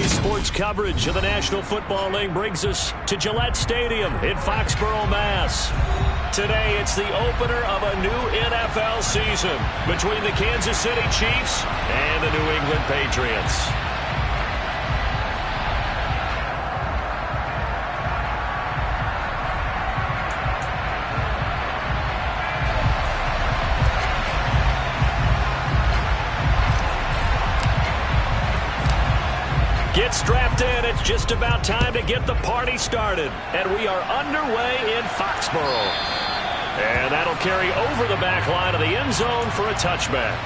Today's sports coverage of the National Football League brings us to Gillette Stadium in Foxborough, Mass. Today, it's the opener of a new NFL season between the Kansas City Chiefs and the New England Patriots. Get strapped in. It's just about time to get the party started. And we are underway in Foxborough. And that'll carry over the back line of the end zone for a touchback.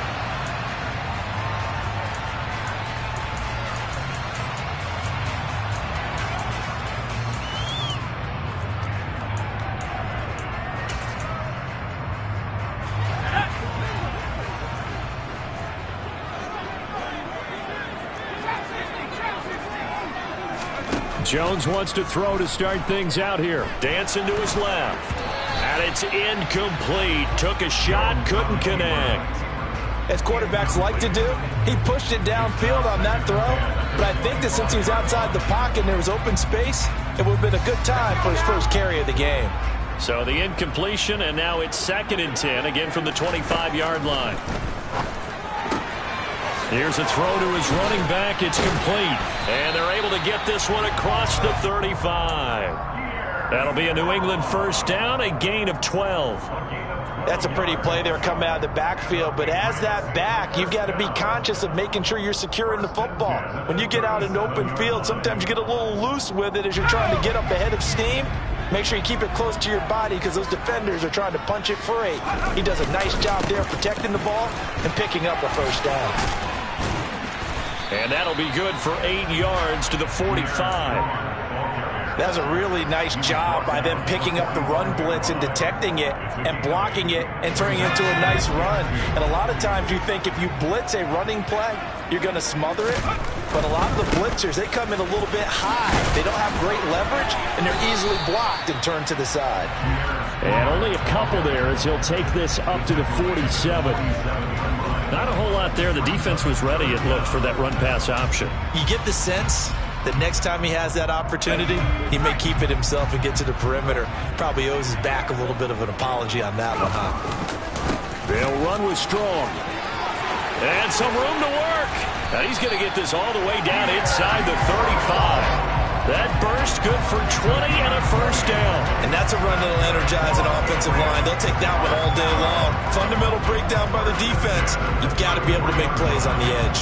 Jones wants to throw to start things out here. Dancing to his left. And it's incomplete. Took a shot, couldn't connect. As quarterbacks like to do, he pushed it downfield on that throw. But I think that since he was outside the pocket and there was open space, it would have been a good time for his first carry of the game. So the incompletion, and now it's 2nd and 10, again from the 25-yard line. Here's a throw to his running back. It's complete. And they're able to get this one across the 35. That'll be a New England first down, a gain of 12. That's a pretty play there coming out of the backfield. But as that back, you've got to be conscious of making sure you're securing the football. When you get out in open field, sometimes you get a little loose with it as you're trying to get up ahead of steam. Make sure you keep it close to your body because those defenders are trying to punch it free. He does a nice job there protecting the ball and picking up a first down. And that'll be good for 8 yards to the 45. That was a really nice job by them picking up the run blitz and detecting it and blocking it and turning it into a nice run. And a lot of times you think if you blitz a running play, you're going to smother it. But a lot of the blitzers, they come in a little bit high. They don't have great leverage, and they're easily blocked and turned to the side. And only a couple there as he'll take this up to the 47. Not a whole lot there. The defense was ready, it looked, for that run-pass option. You get the sense that next time he has that opportunity, he may keep it himself and get to the perimeter. Probably owes his back a little bit of an apology on that one, huh? They'll run with Strong. And some room to work. Now he's going to get this all the way down inside the 35. That burst good for 20 and a first down. And that's a run that'll energize an offensive line. They'll take that one all day long. Fundamental breakdown by the defense. You've got to be able to make plays on the edge.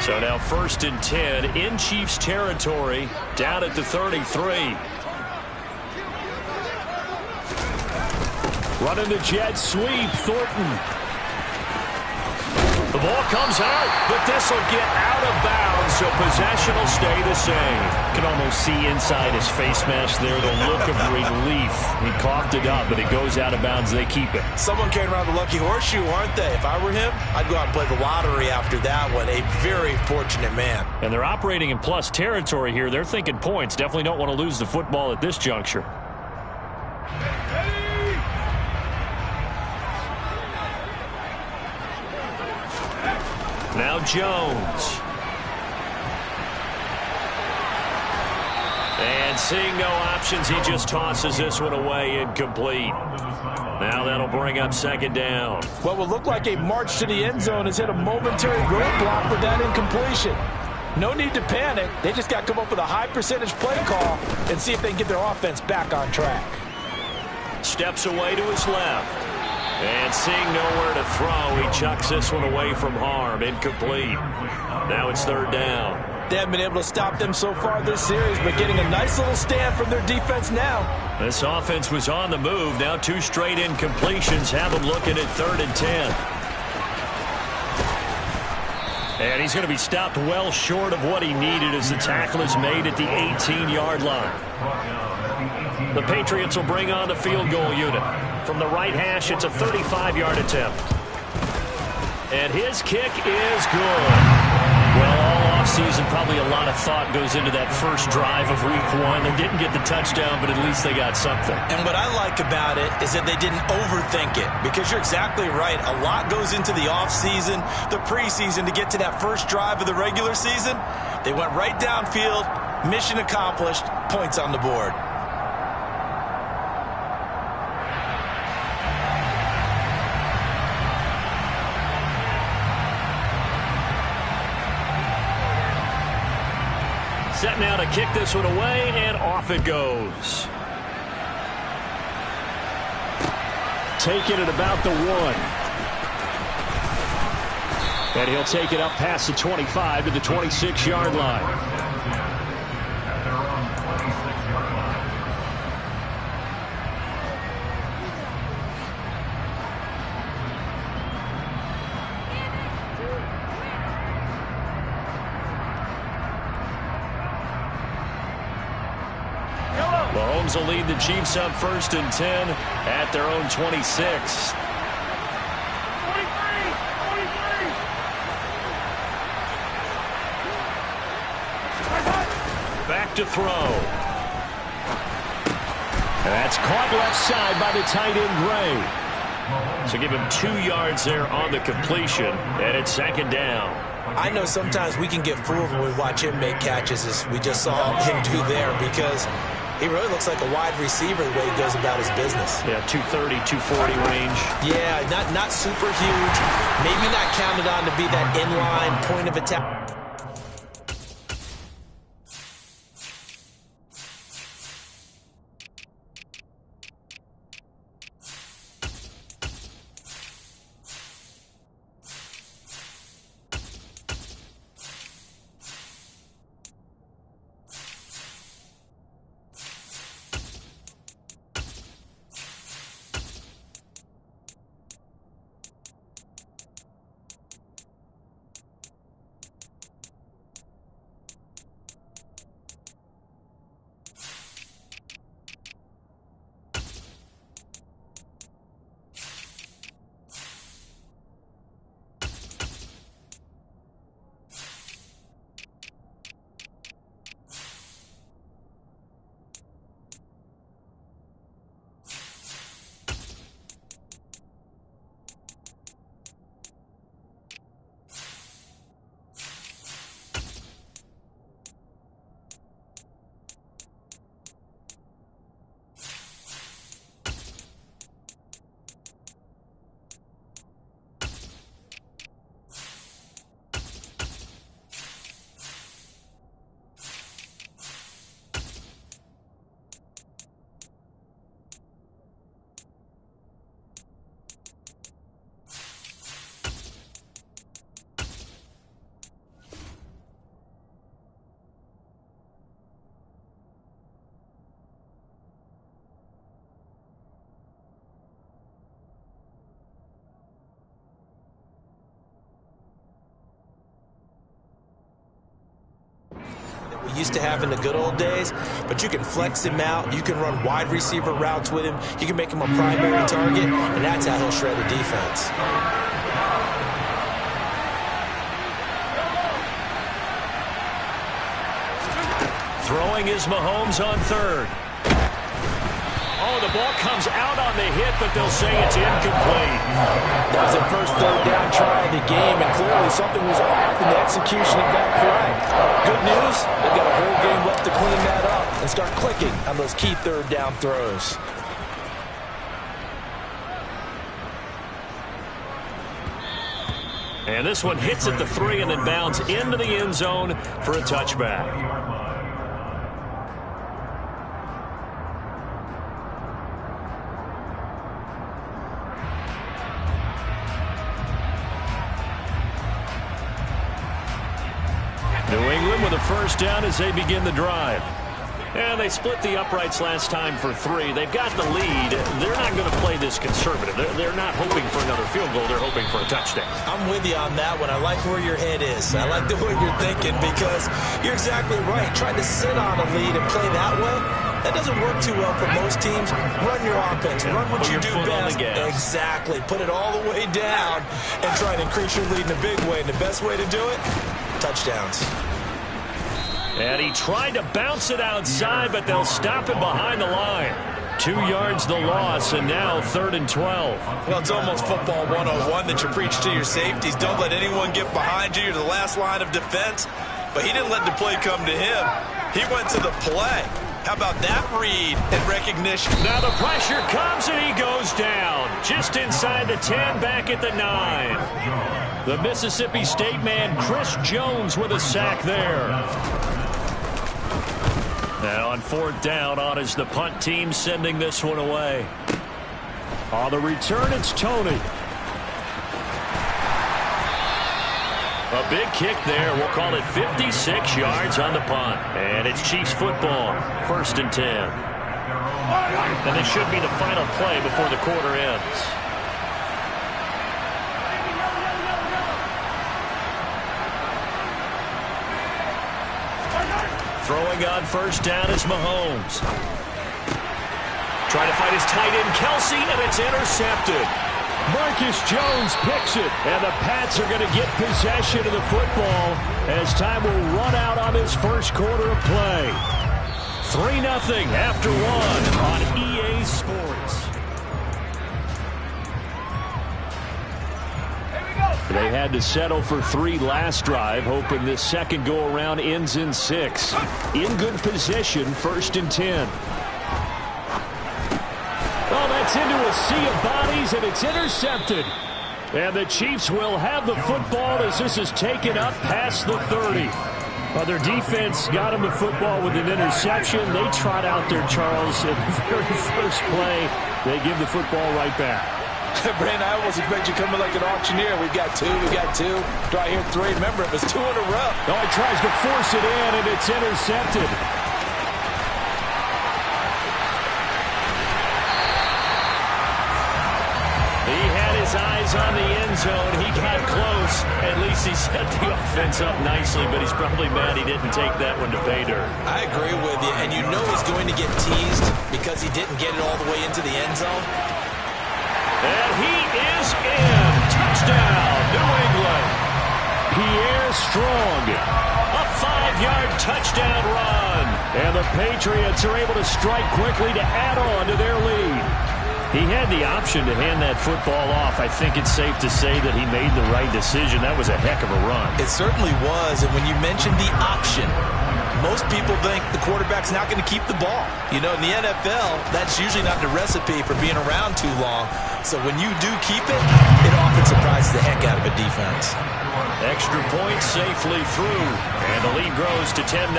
So now 1st and 10 in Chiefs territory, down at the 33. Running the jet sweep, Thornton. The ball comes out, but this will get out of bounds, so possession will stay the same. You can almost see inside his face mask there the look of relief. He coughed it up, but it goes out of bounds. They keep it. Someone carrying around the lucky horseshoe, aren't they? If I were him, I'd go out and play the lottery after that one. A very fortunate man. And they're operating in plus territory here. They're thinking points. Definitely don't want to lose the football at this juncture. Now Jones. And seeing no options, he just tosses this one away, incomplete. Now that'll bring up 2nd down. What will look like a march to the end zone has hit a momentary roadblock with that incompletion. No need to panic. They just got to come up with a high percentage play call and see if they can get their offense back on track. Steps away to his left. And seeing nowhere to throw, he chucks this one away from harm. Incomplete. Now it's 3rd down. They haven't been able to stop them so far this series, but getting a nice little stand from their defense now. This offense was on the move. Now 2 straight incompletions have them looking at 3rd and 10. And he's going to be stopped well short of what he needed as the tackle is made at the 18-yard line. The Patriots will bring on the field goal unit. From the right hash, it's a 35-yard attempt. And his kick is good. Well, all season, probably a lot of thought goes into that first drive of week 1. They didn't get the touchdown, but at least they got something. And what I like about it is that they didn't overthink it, because you're exactly right. A lot goes into the offseason, the preseason, to get to that first drive of the regular season. They went right downfield, mission accomplished, points on the board. Set now to kick this one away, and off it goes. Taking it about the 1. And he'll take it up past the 25 to the 26-yard line. Mahomes will lead the Chiefs up 1st and 10 at their own 26. Back to throw. And that's caught left side by the tight end, Gray. So give him 2 yards there on the completion, and it's 2nd down. I know sometimes we can get fooled when we watch him make catches, as we just saw him do there, because he really looks like a wide receiver the way he goes about his business. Yeah, 230, 240 range. Yeah, not super huge. Maybe not counted on to be that inline point of attack. We used to have in the good old days, but you can flex him out. You can run wide receiver routes with him. You can make him a primary target, and that's how he'll shred the defense. Throwing is Mahomes on 3rd. Oh, the ball comes out on the hit, but they'll say it's incomplete. That was the first 3rd down try of the game, and clearly something was off in the execution of that play. Good news, they've got a whole game left to clean that up and start clicking on those key 3rd down throws. And this one hits at the 3 and then bounds into the end zone for a touchback. New England with a 1st down as they begin the drive. And they split the uprights last time for 3. They've got the lead. They're not going to play this conservative. They're not hoping for another field goal. They're hoping for a touchdown. I'm with you on that one. I like where your head is. I like the way you're thinking, because you're exactly right. Trying to sit on a lead and play that way, that doesn't work too well for most teams. Run your offense. Run what you do best. Exactly. Put it all the way down and try and increase your lead in a big way. And the best way to do it, touchdowns. And he tried to bounce it outside, but they'll stop him behind the line. 2 yards the loss, and now 3rd and 12. Well, it's almost football 101 that you preach to your safeties. Don't let anyone get behind you. You're the last line of defense. But he didn't let the play come to him. He went to the play. How about that read and recognition? Now the pressure comes, and he goes down. Just inside the 10, back at the 9. The Mississippi State man, Chris Jones, with a sack there. Now on 4th down, on is the punt team sending this one away. On the return, it's Tony. A big kick there. We'll call it 56 yards on the punt. And it's Chiefs football, 1st and 10. And this should be the final play before the quarter ends. Throwing on 1st down is Mahomes. Trying to find his tight end, Kelsey, and it's intercepted. Marcus Jones picks it, and the Pats are going to get possession of the football as time will run out on this first quarter of play. 3-0 after 1 on EA Sports. They had to settle for 3 last drive, hoping this second go-around ends in 6. In good position, 1st and 10. Oh, that's into a sea of bodies, and it's intercepted. And the Chiefs will have the football as this is taken up past the 30. Well, their defense got them the football with an interception. They trot out there, Charles, in the very first play. They give the football right back. Brandon, I almost expect you coming like an auctioneer. We've got 2, we got 2. Do I hear 3? Remember, it was 2 in a row. Oh, he tries to force it in, and it's intercepted. He had his eyes on the end zone. He got close. At least he set the offense up nicely, but he's probably mad he didn't take that one to pay dirt. I agree with you, and you know he's going to get teased because he didn't get it all the way into the end zone. And he is in. Touchdown, New England. Pierre Strong. A 5-yard touchdown run. And the Patriots are able to strike quickly to add on to their lead. He had the option to hand that football off. I think it's safe to say that he made the right decision. That was a heck of a run. It certainly was. And when you mentioned the option, most people think the quarterback's not going to keep the ball. You know, in the NFL, that's usually not the recipe for being around too long. So when you do keep it, it often surprises the heck out of a defense. Extra point safely through. And the lead grows to 10-0.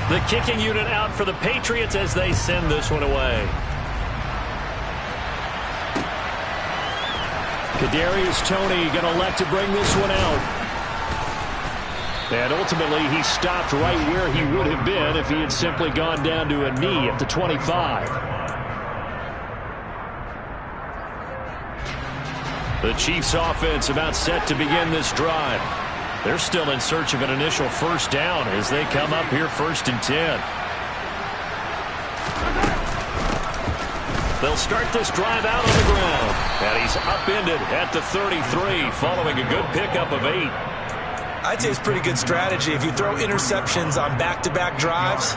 The kicking unit out for the Patriots as they send this one away. Kadarius Toney going to elect to bring this one out. And ultimately, he stopped right where he would have been if he had simply gone down to a knee at the 25. The Chiefs offense about set to begin this drive. They're still in search of an initial 1st down as they come up here 1st and 10. They'll start this drive out on the ground. And he's upended at the 33 following a good pickup of 8. I'd say it's pretty good strategy. If you throw interceptions on back-to-back drives,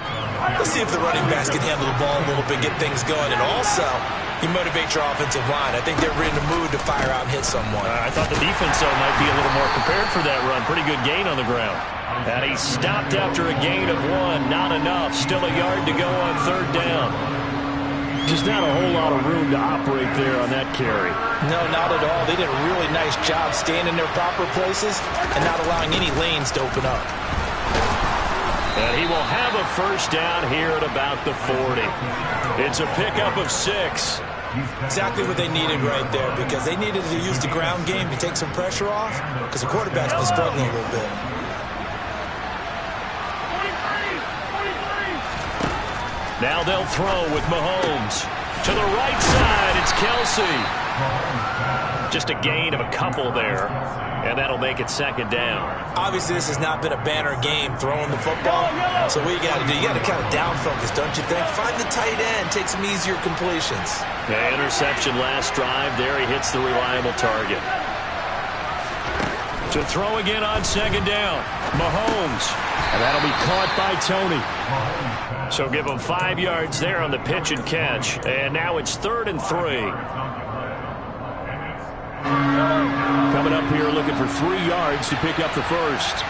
let's see if the running backs can handle the ball a little bit, get things going. And also, you motivate your offensive line. I think they're in the mood to fire out and hit someone. I thought the defense, though, might be a little more prepared for that run. Pretty good gain on the ground. And he stopped after a gain of 1. Not enough. Still a yard to go on 3rd down. Just not a whole lot of room to operate there on that carry. No, not at all. They did a really nice job staying in their proper places and not allowing any lanes to open up. And he will have a 1st down here at about the 40. It's a pickup of 6. Exactly what they needed right there, because they needed to use the ground game to take some pressure off, because the quarterback's been struggling a little bit. Now they'll throw with Mahomes. To the right side, it's Kelsey. Just a gain of a couple there, and that'll make it second down. Obviously, this has not been a banner game throwing the football. So what you got to do, you got to kind of down focus, don't you think? Find the tight end, take some easier completions. The interception last drive. There he hits the reliable target. To throw again on second down, Mahomes. And that'll be caught by Tony. So give him 5 yards there on the pitch and catch. And now it's 3rd and 3. Coming up here looking for 3 yards to pick up the first.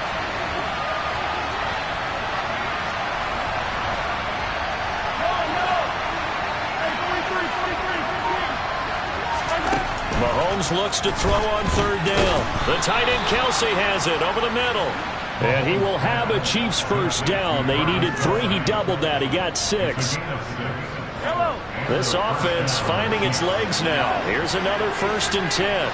Mahomes looks to throw on 3rd down. The tight end Kelsey has it over the middle. And he will have a Chiefs first down. They needed 3. He doubled that. He got 6. This offense finding its legs now. Here's another 1st and 10.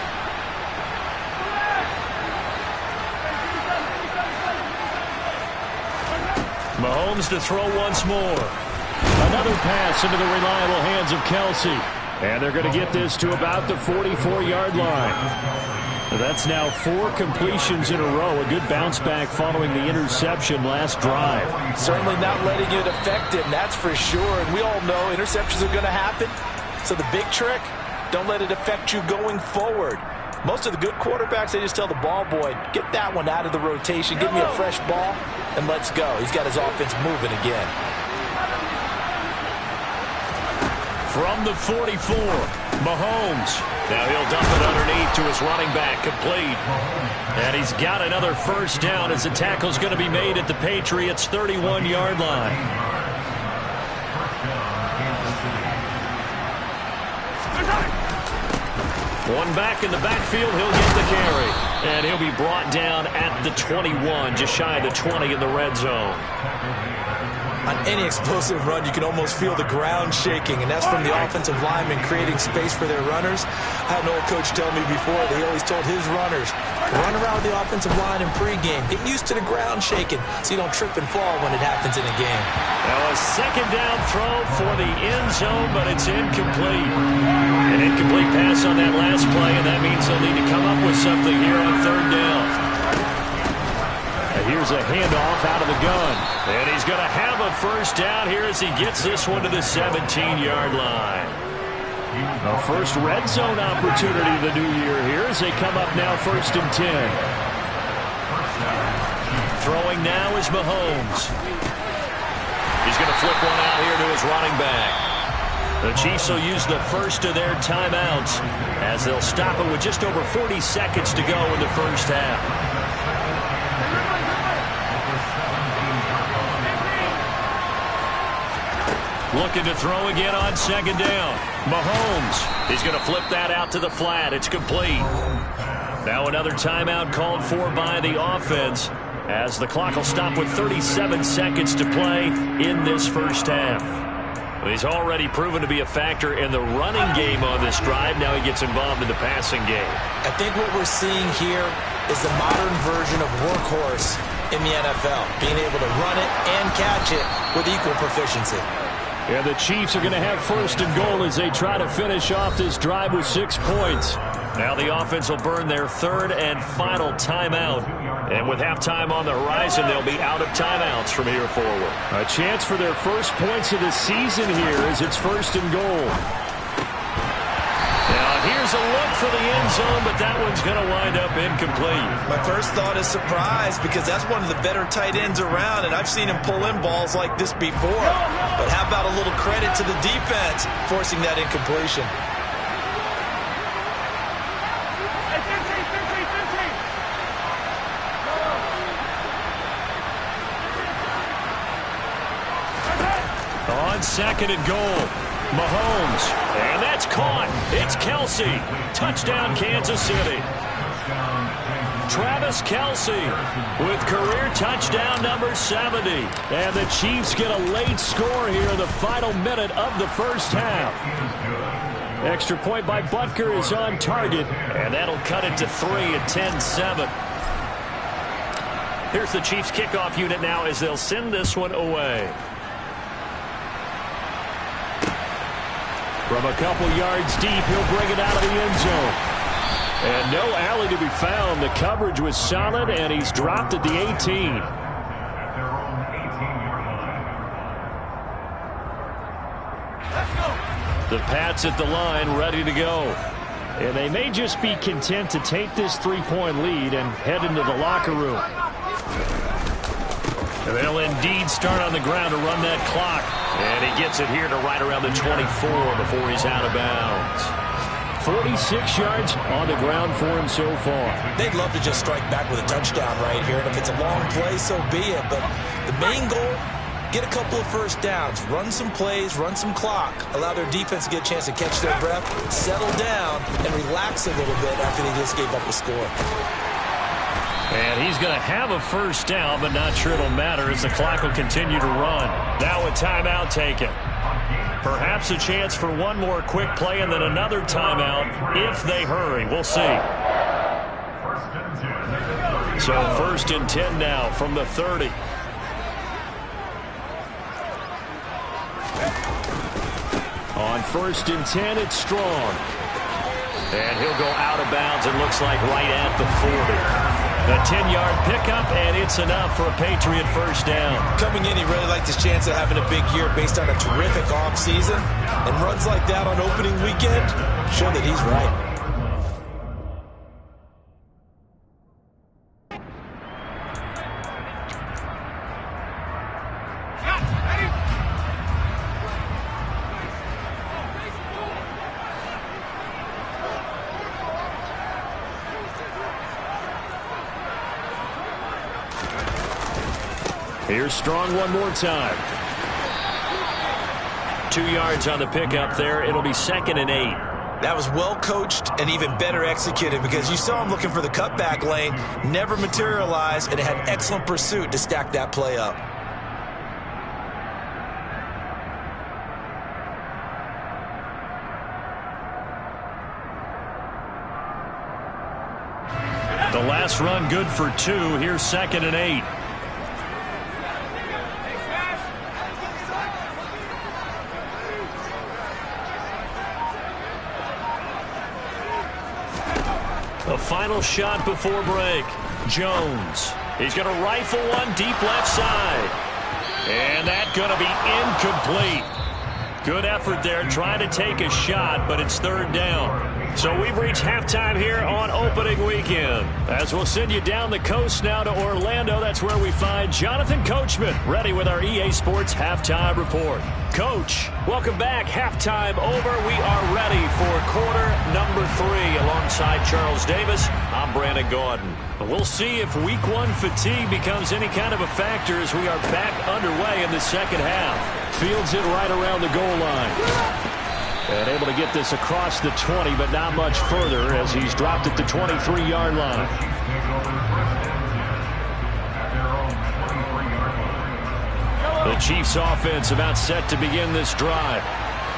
Mahomes to throw once more. Another pass into the reliable hands of Kelsey. And they're going to get this to about the 44-yard line. That's now 4 completions in a row. A good bounce back following the interception last drive. Certainly not letting it affect him, that's for sure. And we all know interceptions are going to happen. So the big trick, don't let it affect you going forward. Most of the good quarterbacks, they just tell the ball boy, get that one out of the rotation, give me a fresh ball, and let's go. He's got his offense moving again. From the 44, Mahomes. Now he'll dump it underneath to his running back, complete. And he's got another first down as the tackle's going to be made at the Patriots' 31-yard line. One back in the backfield, he'll get the carry. And he'll be brought down at the 21, just shy of the 20 in the red zone. On any explosive run, you can almost feel the ground shaking, and that's from the offensive linemen creating space for their runners. I had an old coach tell me before that he always told his runners, run around with the offensive line in pregame. Get used to the ground shaking so you don't trip and fall when it happens in a game. Now a second down throw for the end zone, but it's incomplete. An incomplete pass on that last play, and that means they'll need to come up with something here on 3rd down. Here's a handoff out of the gun. And he's going to have a first down here as he gets this one to the 17-yard line. A first red zone opportunity of the new year here as they come up now 1st and 10. Throwing now is Mahomes. He's going to flip one out here to his running back. The Chiefs will use the first of their timeouts as they'll stop it with just over 40 seconds to go in the first half. Looking to throw again on 2nd down. Mahomes. He's going to flip that out to the flat. It's complete. Now another timeout called for by the offense as the clock will stop with 37 seconds to play in this first half. He's already proven to be a factor in the running game on this drive. Now he gets involved in the passing game. I think what we're seeing here is the modern version of workhorse in the NFL. Being able to run it and catch it with equal proficiency. And the Chiefs are going to have 1st and goal as they try to finish off this drive with 6 points. Now the offense will burn their 3rd and final timeout. And with halftime on the horizon, they'll be out of timeouts from here forward. A chance for their first points of the season here as it's 1st and goal. Now here's a look for the end zone, but that one's going to wind up incomplete. My first thought is surprise because that's one of the better tight ends around, and I've seen him pull in balls like this before. But how about a little credit to the defense forcing that incompletion? On 2nd and goal, Mahomes, and that's caught. It's Kelsey. Touchdown, Kansas City. Travis Kelsey with career touchdown number 70. And the Chiefs get a late score here in the final minute of the first half. Extra point by Butker is on target, and that'll cut it to 3 at 10-7. Here's the Chiefs kickoff unit now as they'll send this one away. From a couple yards deep, he'll bring it out of the end zone. And no alley to be found. The coverage was solid, and he's dropped at the 18. The Pats at the line, ready to go. And they may just be content to take this three-point lead and head into the locker room. And they'll indeed start on the ground to run that clock. And he gets it here to right around the 24 before he's out of bounds. 46 yards on the ground for him so far. They'd love to just strike back with a touchdown right here. And if it's a long play, so be it. But the main goal, get a couple of first downs, run some plays, run some clock, allow their defense to get a chance to catch their breath, settle down, and relax a little bit after they just gave up a score. And he's going to have a first down, but not sure it'll matter as the clock will continue to run. Now a timeout taken. Perhaps a chance for one more quick play and then another timeout if they hurry. We'll see. So 1st and 10 now from the 30. On 1st and 10, it's Strong. And he'll go out of bounds, it looks like right at the 40. A 10-yard pickup, and it's enough for a Patriot first down. Coming in, he really liked his chance of having a big year based on a terrific offseason. And runs like that on opening weekend show that he's right. Here's Strong one more time. 2 yards on the pickup there. It'll be 2nd and 8. That was well coached and even better executed because you saw him looking for the cutback lane, never materialized, and had excellent pursuit to stack that play up. The last run good for 2. Here's 2nd and 8. The final shot before break. Jones. He's going to rifle one deep left side. And that's going to be incomplete. Good effort there trying to take a shot, but it's 3rd down. So we've reached halftime here on opening weekend. As we'll send you down the coast now to Orlando, that's where we find Jonathan Coachman, ready with our EA Sports Halftime Report. Coach, welcome back. Halftime over. We are ready for quarter number 3 alongside Charles Davis. I'm Brandon Gaudin. We'll see if week 1 fatigue becomes any kind of a factor as we are back underway in the second half. Fields it right around the goal line. And able to get this across the 20, but not much further as he's dropped at the 23-yard line. The Chiefs offense about set to begin this drive.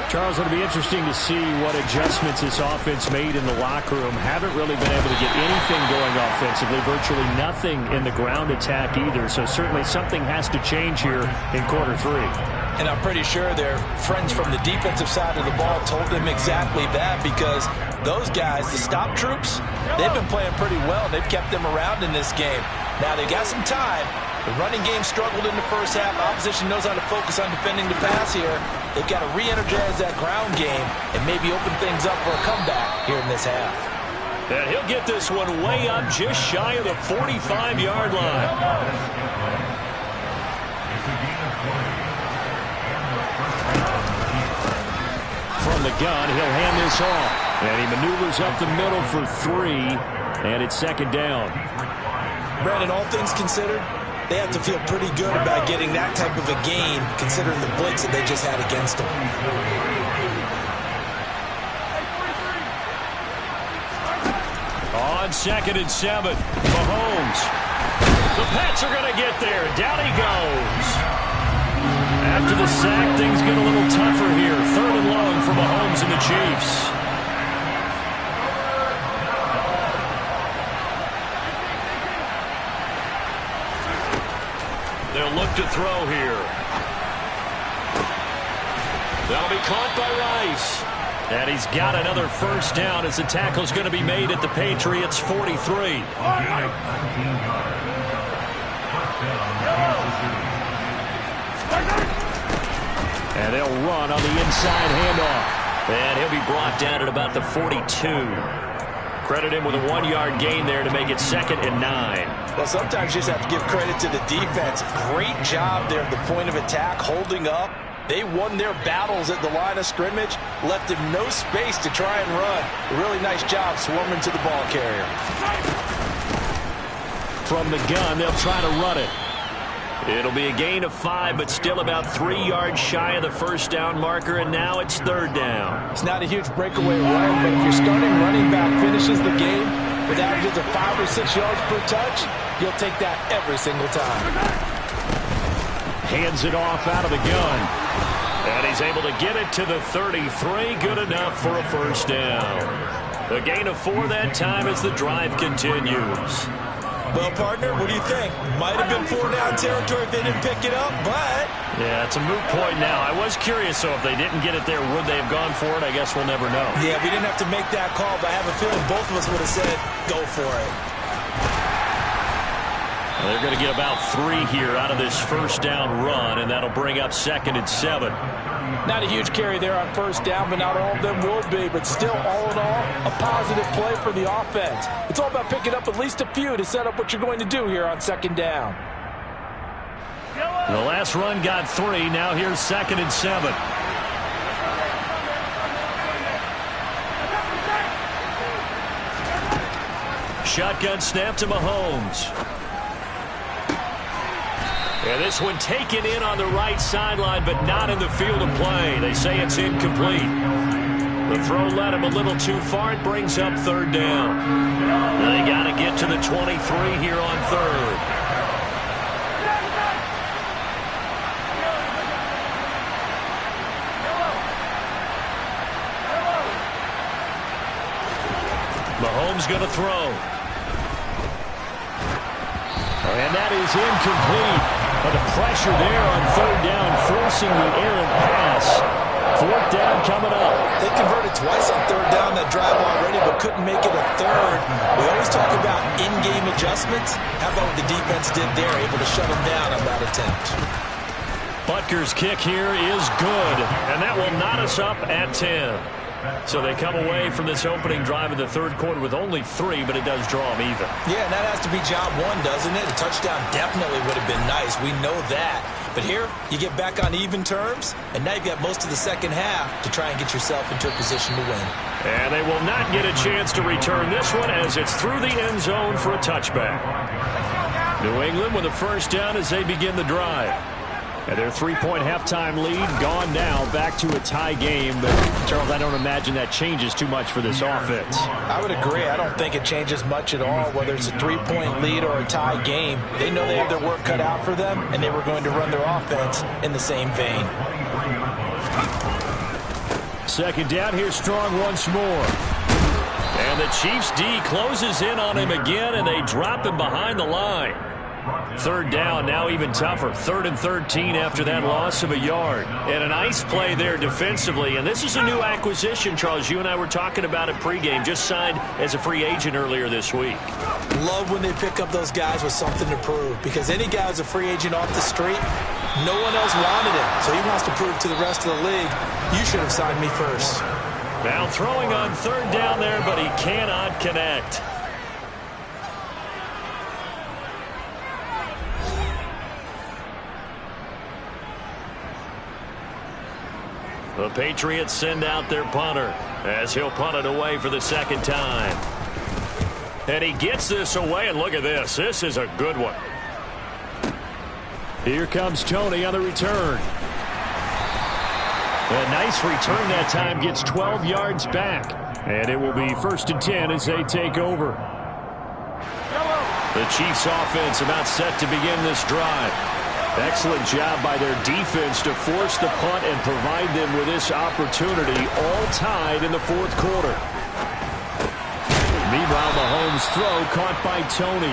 Charles, it'll be interesting to see what adjustments this offense made in the locker room. Haven't really been able to get anything going offensively, virtually nothing in the ground attack either. So certainly something has to change here in quarter 3. And I'm pretty sure their friends from the defensive side of the ball told them exactly that because those guys, the stop troops, they've been playing pretty well. They've kept them around in this game. Now they've got some time. The running game struggled in the first half. Opposition knows how to focus on defending the pass here. They've got to re-energize that ground game and maybe open things up for a comeback here in this half. And he'll get this one way up just shy of the 45-yard line. From the gun, he'll hand this off. And he maneuvers up the middle for 3, and it's 2nd down. Brandon, all things considered, they have to feel pretty good about getting that type of a gain, considering the blitz that they just had against them. On 2nd and 7, Mahomes. The Pats are going to get there. Down he goes. After the sack, things get a little tougher here. 3rd and long for Mahomes and the Chiefs. They'll look to throw here. That'll be caught by Rice. And he's got another first down as the tackle's going to be made at the Patriots' 43. And they'll run on the inside handoff. And he'll be brought down at about the 42. Credit him with a 1-yard gain there to make it 2nd and 9. Well, sometimes you just have to give credit to the defense. Great job there at the point of attack, holding up. They won their battles at the line of scrimmage, left him no space to try and run. A really nice job swarming to the ball carrier. From the gun, they'll try to run it. It'll be a gain of 5, but still about 3 yards shy of the first down marker, and now it's 3rd down. It's not a huge breakaway run, but if your starting running back finishes the game with averages of 5 or 6 yards per touch, you'll take that every single time. Hands it off out of the gun. And he's able to get it to the 33. Good enough for a first down. A gain of 4 that time as the drive continues. Well, partner, what do you think? Might have been 4-down territory if they didn't pick it up, but... Yeah, it's a moot point now. I was curious, so if they didn't get it there, would they have gone for it? I guess we'll never know. Yeah, we didn't have to make that call, but I have a feeling both of us would have said, go for it. Well, they're going to get about 3 here out of this first down run, and that'll bring up 2nd and 7. Not a huge carry there on first down, but not all of them will be. But still, all in all, a positive play for the offense. It's all about picking up at least a few to set up what you're going to do here on 2nd down. The last run got 3. Now here's 2nd and 7. Shotgun snap to Mahomes. And this one taken in on the right sideline, but not in the field of play. They say it's incomplete. The throw led him a little too far. It brings up 3rd down. They got to get to the 23 here on 3rd. Mahomes going to throw. And that is incomplete. But the pressure there on 3rd down, forcing the errant pass. 4th down coming up. They converted twice on 3rd down that drive already, but couldn't make it a 3rd. We always talk about in-game adjustments. How about what the defense did there, able to shut them down on that attempt. Butker's kick here is good, and that will knot us up at 10. So they come away from this opening drive in the 3rd quarter with only 3, but it does draw them even. Yeah, and that has to be job 1, doesn't it? A touchdown definitely would have been nice. We know that. But here, you get back on even terms, and now you've got most of the second half to try and get yourself into a position to win. And they will not get a chance to return this one as it's through the end zone for a touchback. New England with a first down as they begin the drive. And their 3-point halftime lead gone now, back to a tie game. But, Charles, I don't imagine that changes too much for this offense. I would agree. I don't think it changes much at all, whether it's a 3-point lead or a tie game. They know they have their work cut out for them, and they were going to run their offense in the same vein. 2nd down, here's Strong once more. And the Chiefs' D closes in on him again, and they drop him behind the line. 3rd down, now even tougher. 3rd and 13 after that loss of a yard. And a nice play there defensively. And this is a new acquisition, Charles. You and I were talking about it pregame. Just signed as a free agent earlier this week. Love when they pick up those guys with something to prove. Because any guy who's a free agent off the street, no one else wanted him. So he wants to prove to the rest of the league, you should have signed me first. Now throwing on 3rd down there, but he cannot connect. The Patriots send out their punter as he'll punt it away for the 2nd time. And he gets this away, and look at this. This is a good one. Here comes Tony on the return. A nice return that time, gets 12 yards back. And it will be 1st and 10 as they take over. The Chiefs offense about set to begin this drive. Excellent job by their defense to force the punt and provide them with this opportunity, all tied in the 4th quarter. Meanwhile, Mahomes' throw caught by Tony.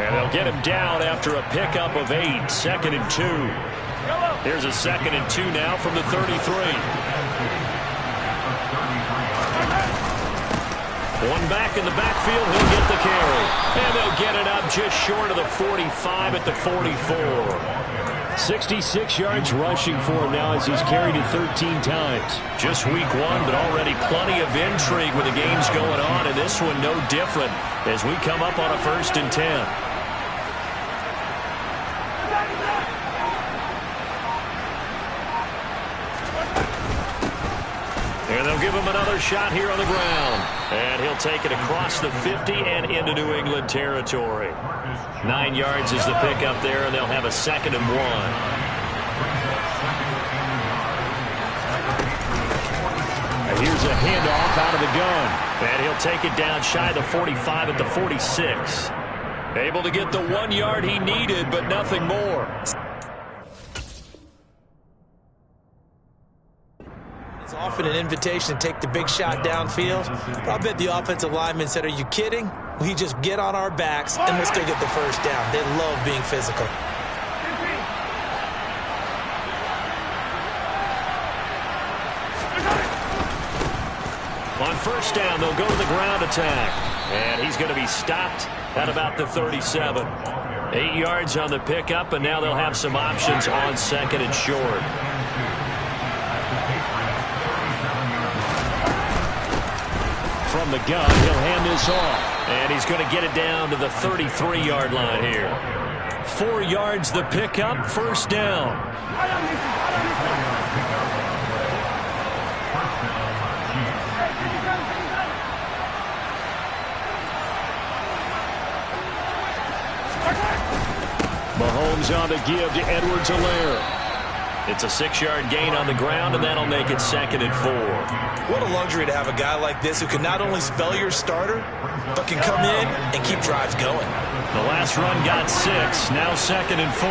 And they'll get him down after a pickup of 8, 2nd and 2. Here's a 2nd and 2 now from the 33. One back in the backfield, he'll get the carry. And they'll get it up just short of the 45 at the 44. 66 yards rushing for him now as he's carried it 13 times. Just week one, but already plenty of intrigue with the games going on, and this one no different as we come up on a 1st and 10. And they'll give him another shot here on the ground. And he'll take it across the 50 and into New England territory. 9 yards is the pickup there, and they'll have a 2nd and 1. And here's a handoff out of the gun. And he'll take it down shy of the 45 at the 46. Able to get the 1 yard he needed, but nothing more. It's often an invitation to take the big shot downfield. But I bet the offensive lineman said, are you kidding? We just get on our backs and we'll still get the 1st down. They love being physical. On 1st down, they'll go to the ground attack. And he's going to be stopped at about the 37. 8 yards on the pickup, and now they'll have some options on 2nd and short. From the gun, he'll hand this off. And he's going to get it down to the 33-yard line here. 4 yards the pickup, 1st down. Mahomes on the give to Edwards-Helaire. It's a 6-yard gain on the ground, and that'll make it 2nd and 4. What a luxury to have a guy like this who can not only spell your starter, but can come in and keep drives going. The last run got 6, now 2nd and 4.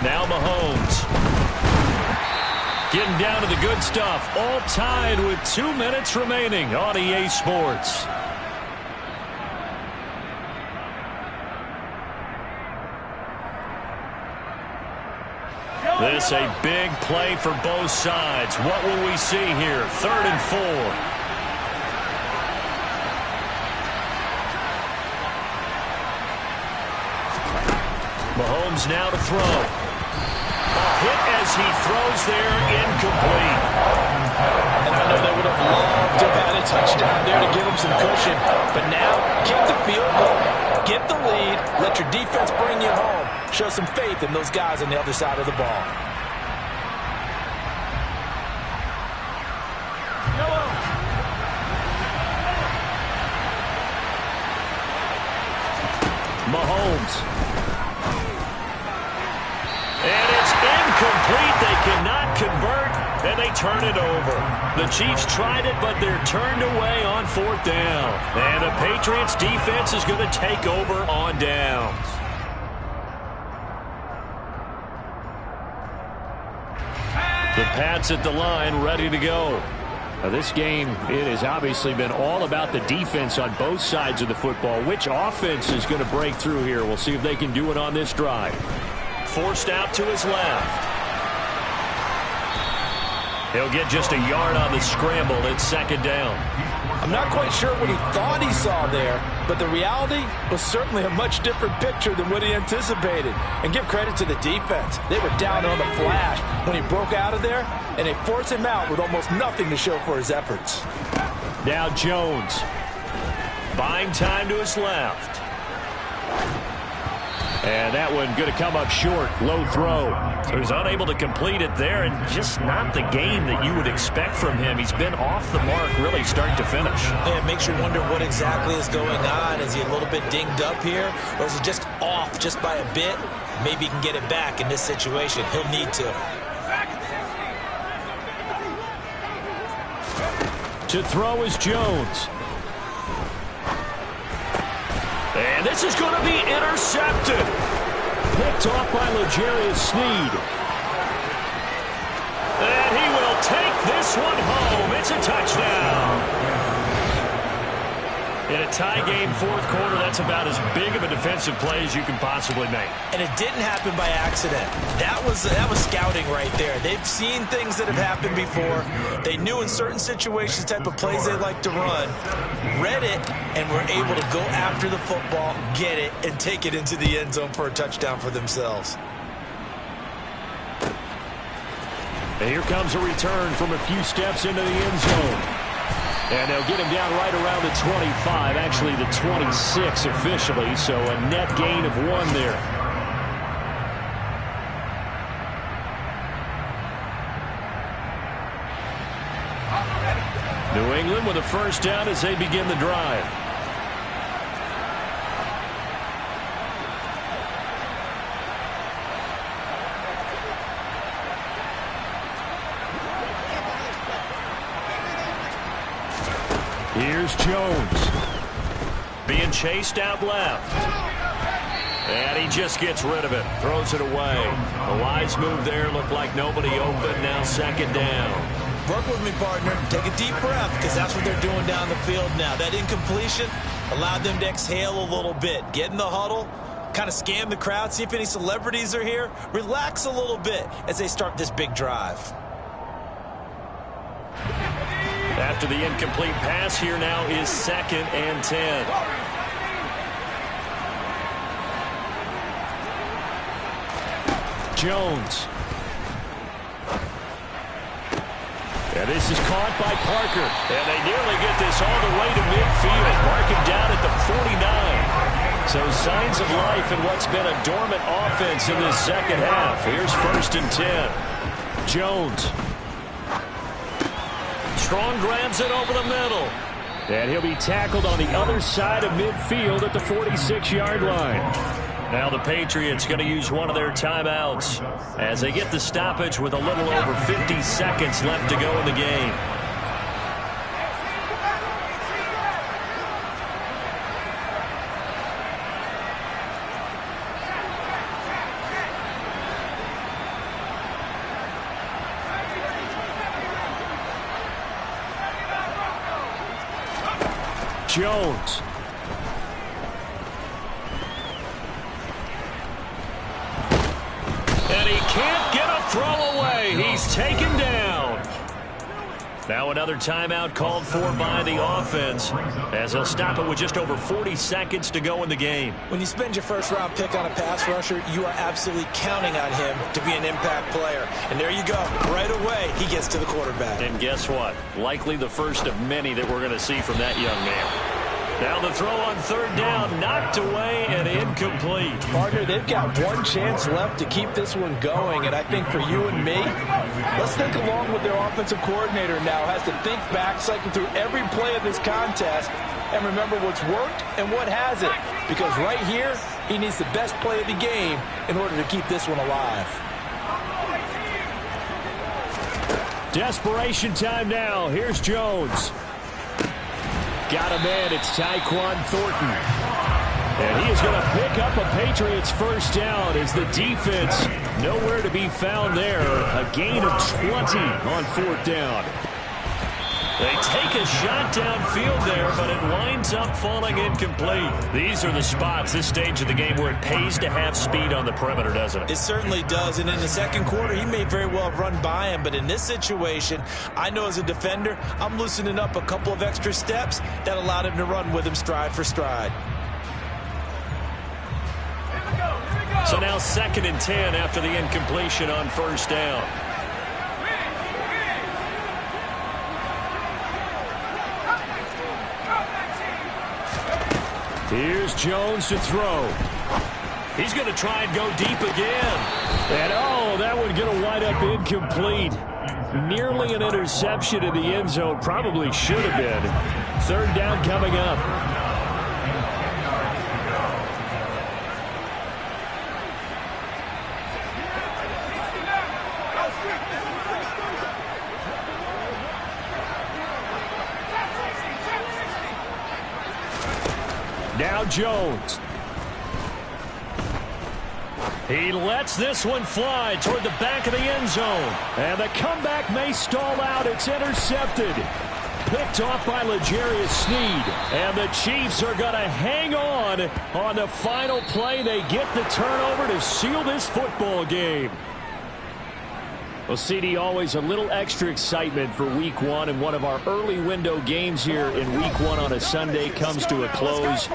Now Mahomes. Getting down to the good stuff. All tied with 2 minutes remaining on EA Sports. This a big play for both sides. What will we see here? 3rd and 4. Mahomes now to throw. Hit as he throws there, incomplete. And I know they would have loved to have had a touchdown there to give them some cushion. But now, kick the field goal, get the lead, let your defense bring you home. Show some faith in those guys on the other side of the ball. Mahomes. And it's incomplete. They cannot convert, and they turn it over. The Chiefs tried it, but they're turned away on 4th down. And the Patriots defense is going to take over on downs. The Pats at the line, ready to go. Now this game, it has obviously been all about the defense on both sides of the football. Which offense is going to break through here? We'll see if they can do it on this drive. Forced out to his left. He'll get just a yard on the scramble. It's 2nd down. I'm not quite sure what he thought he saw there, but the reality was certainly a much different picture than what he anticipated. And give credit to the defense. They were down on the flash when he broke out of there, and they forced him out with almost nothing to show for his efforts. Now Jones. Buying time to his left. And that one going to come up short. Low throw. So he's unable to complete it there, and just not the game that you would expect from him. He's been off the mark really start to finish. Yeah, it makes you wonder what exactly is going on. Is he a little bit dinged up here, or is he just off just by a bit? Maybe he can get it back in this situation. He'll need to. To throw is Jones. And this is going to be intercepted. Picked off by L'Jarius Sneed. And he will take this one home. It's a touchdown. In a tie game fourth quarter, that's about as big of a defensive play as you can possibly make. And it didn't happen by accident. That was scouting right there. They've seen things that have happened before. They knew in certain situations the type of plays they like to run, read it, and were able to go after the football, get it, and take it into the end zone for a touchdown for themselves. And here comes a return from a few steps into the end zone. And they'll get him down right around the 25, actually the 26 officially, so a net gain of 1 there. New England with a first down as they begin the drive. Here's Jones. Being chased out left. And he just gets rid of it. Throws it away. A wise move there. Looked like nobody open. Now second down. Work with me, partner. Take a deep breath, because that's what they're doing down the field now. That incompletion allowed them to exhale a little bit. Get in the huddle. Kind of scan the crowd. See if any celebrities are here. Relax a little bit as they start this big drive. After the incomplete pass, here now is 2nd and 10. Jones. And this is caught by Parker. And they nearly get this all the way to midfield. Mark him down at the 49. So signs of life in what's been a dormant offense in this second half. Here's 1st and 10. Jones. Strong grabs it over the middle. And he'll be tackled on the other side of midfield at the 46-yard line. Now the Patriots going to use one of their timeouts as they get the stoppage with a little over 50 seconds left to go in the game. Jones. And he can't get a throw away. He's taken down. Now another timeout called for by the offense as they'll stop it with just over 40 seconds to go in the game. When you spend your first-round pick on a pass rusher, you are absolutely counting on him to be an impact player. And there you go. Right away, he gets to the quarterback. And guess what? Likely the first of many that we're going to see from that young man. Now the throw on 3rd down, knocked away and incomplete. Partner, they've got one chance left to keep this one going, and I think for you and me, let's think along with their offensive coordinator now, has to think back, cycle through every play of this contest, and remember what's worked and what hasn't. Because right here, he needs the best play of the game in order to keep this one alive. Desperation time now. Here's Jones. Got a man. It's Tyquan Thornton. And he is going to pick up a Patriots first down as the defense nowhere to be found there. A gain of 20 on 4th down. They take a shot downfield there, but it winds up falling incomplete. These are the spots, this stage of the game, where it pays to have speed on the perimeter, doesn't it? It certainly does, and in the second quarter, he may very well have run by him, but in this situation, I know as a defender, I'm loosening up a couple of extra steps that allowed him to run with him stride for stride. So now 2nd and 10 after the incompletion on 1st down. Here's Jones to throw. He's going to try and go deep again. And, oh, that one going to wind up incomplete. Nearly an interception in the end zone. Probably should have been. 3rd down coming up. Now Jones. He lets this one fly toward the back of the end zone. And the comeback may stall out. It's intercepted. picked off by L'Jarius Sneed. And the Chiefs are going to hang on the final play. They get the turnover to seal this football game. Well, CD, always a little extra excitement for Week 1, and one of our early window games here in Week 1 on a Sunday comes to a close.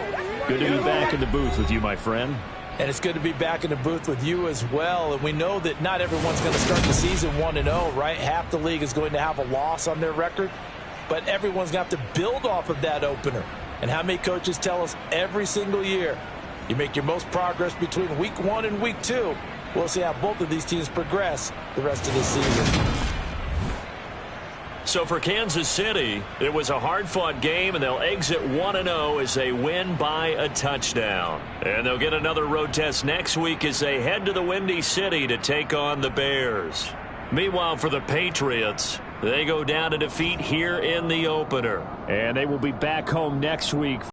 Good to be back in the booth with you, my friend. And it's good to be back in the booth with you as well. And we know that not everyone's going to start the season 1-0, right? Half the league is going to have a loss on their record, but everyone's going to have to build off of that opener. And how many coaches tell us every single year, you make your most progress between Week 1 and Week 2. We'll see how both of these teams progress the rest of this season. So for Kansas City, it was a hard-fought game, and they'll exit 1-0 as they win by a touchdown. And they'll get another road test next week as they head to the Windy City to take on the Bears. Meanwhile, for the Patriots, they go down to defeat here in the opener. And they will be back home next week